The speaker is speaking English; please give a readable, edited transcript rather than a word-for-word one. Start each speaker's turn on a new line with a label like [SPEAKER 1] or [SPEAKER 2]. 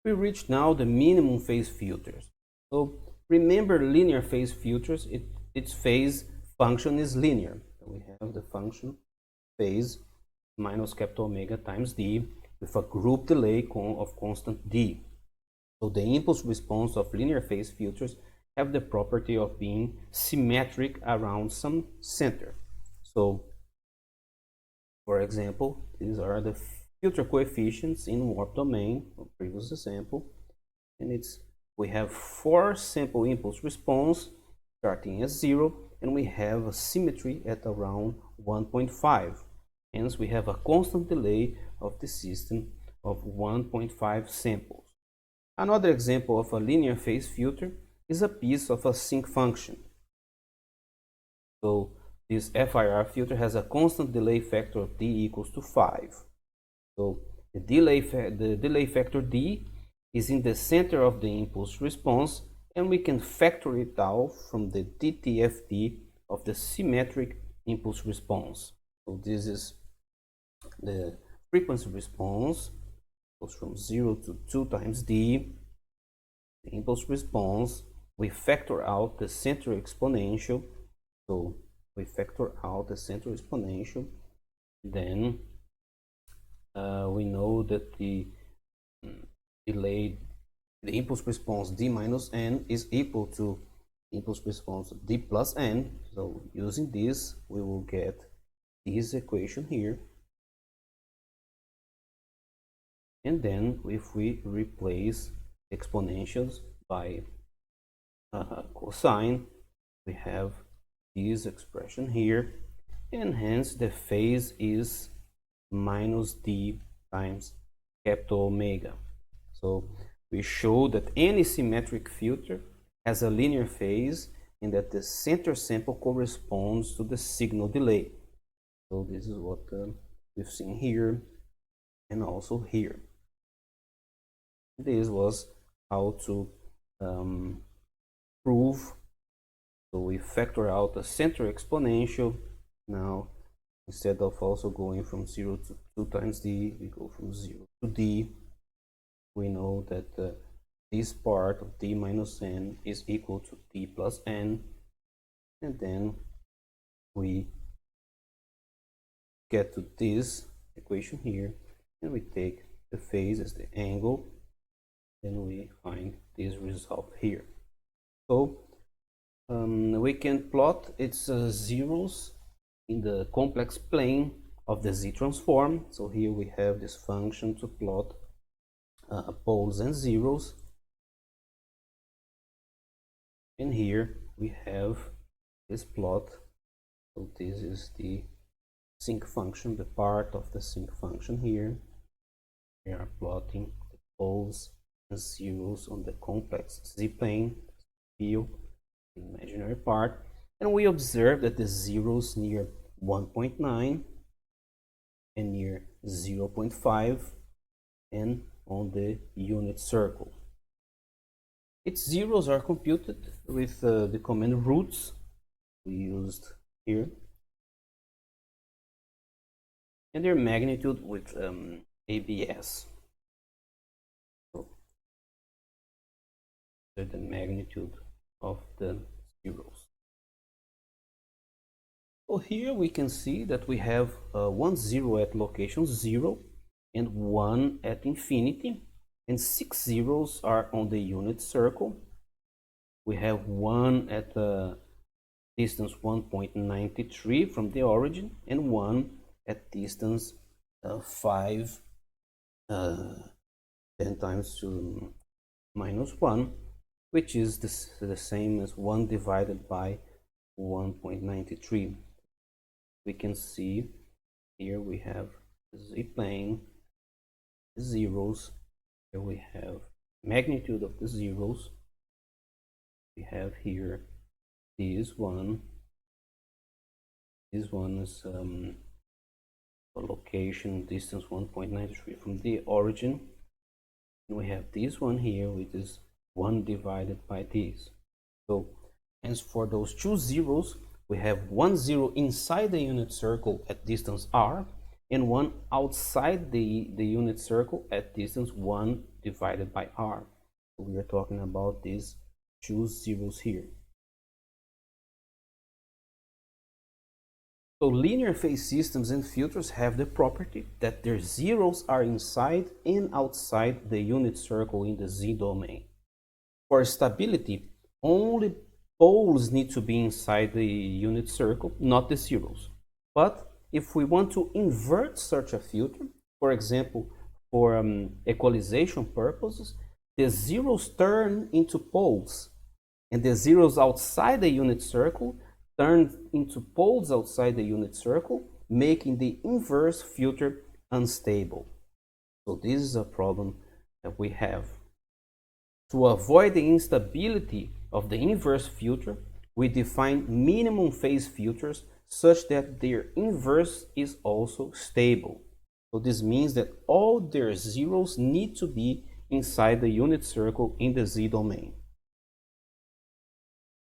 [SPEAKER 1] We reach now the minimum phase filters. So remember linear phase filters, its phase function is linear. We have the function phase minus capital omega times d with a group delay of constant d. So the impulse response of linear phase filters have the property of being symmetric around some center. So, for example, these are the filter coefficients in warp domain of previous example, and we have 4 sample impulse response starting at 0, and we have a symmetry at around 1.5. Hence, we have a constant delay of the system of 1.5 samples. Another example of a linear phase filter is a piece of a sinc function. So this FIR filter has a constant delay factor of d equals to 5. So the delay factor d is in the center of the impulse response, and we can factor it out from the DTFT of the symmetric impulse response. So this is the frequency response, goes from 0 to 2 times d. The impulse response, we factor out the center exponential. So we factor out the center exponential. Then we know that the impulse response d minus n is equal to impulse response d plus n. So using this, we will get this equation here. And then if we replace exponentials by cosine, we have this expression here, and hence the phase is minus d times capital omega. So we show that any symmetric filter has a linear phase and that the center sample corresponds to the signal delay. So this is what we've seen here and also here. This was how to prove. So we factor out the center exponential. Now, instead of also going from 0 to 2 times d, we go from 0 to d. We know that this part of d minus n is equal to d plus n. And then we get to this equation here, and we take the phase as the angle. Then we find this result here. So we can plot its zeros in the complex plane of the z transform. So here we have this function to plot poles and zeros, and here we have this plot. So this is the sinc function, the part of the sinc function here. We are plotting the poles and zeros on the complex z-plane, field, the imaginary part, and we observe that the zeros near 1.9 and near 0.5 and on the unit circle. Its zeros are computed with the command roots we used here, and their magnitude with ABS. The magnitude of the zeros. So here we can see that we have 1 0 at location 0 and 1 at infinity, and 6 zeros are on the unit circle. We have 1 at distance 1.93 from the origin, and 1 at distance 5 10 times to minus 1, which is the same as 1 divided by 1.93. We can see here we have the z-plane, the zeros. Here we have magnitude of the zeros. We have here this one. This one is a location distance 1.93 from the origin. And we have this one here, which is 1 divided by this. So hence for those 2 zeros, we have 1 0 inside the unit circle at distance r, and one outside the unit circle at distance 1 divided by r. So we are talking about these two zeros here. So linear phase systems and filters have the property that their zeros are inside and outside the unit circle in the z domain. For stability, only poles need to be inside the unit circle, not the zeros. But if we want to invert such a filter, for example, for equalization purposes, the zeros turn into poles, and the zeros outside the unit circle turn into poles outside the unit circle, making the inverse filter unstable. So this is a problem that we have. To avoid the instability of the inverse filter, we define minimum phase filters such that their inverse is also stable. So this means that all their zeros need to be inside the unit circle in the z domain.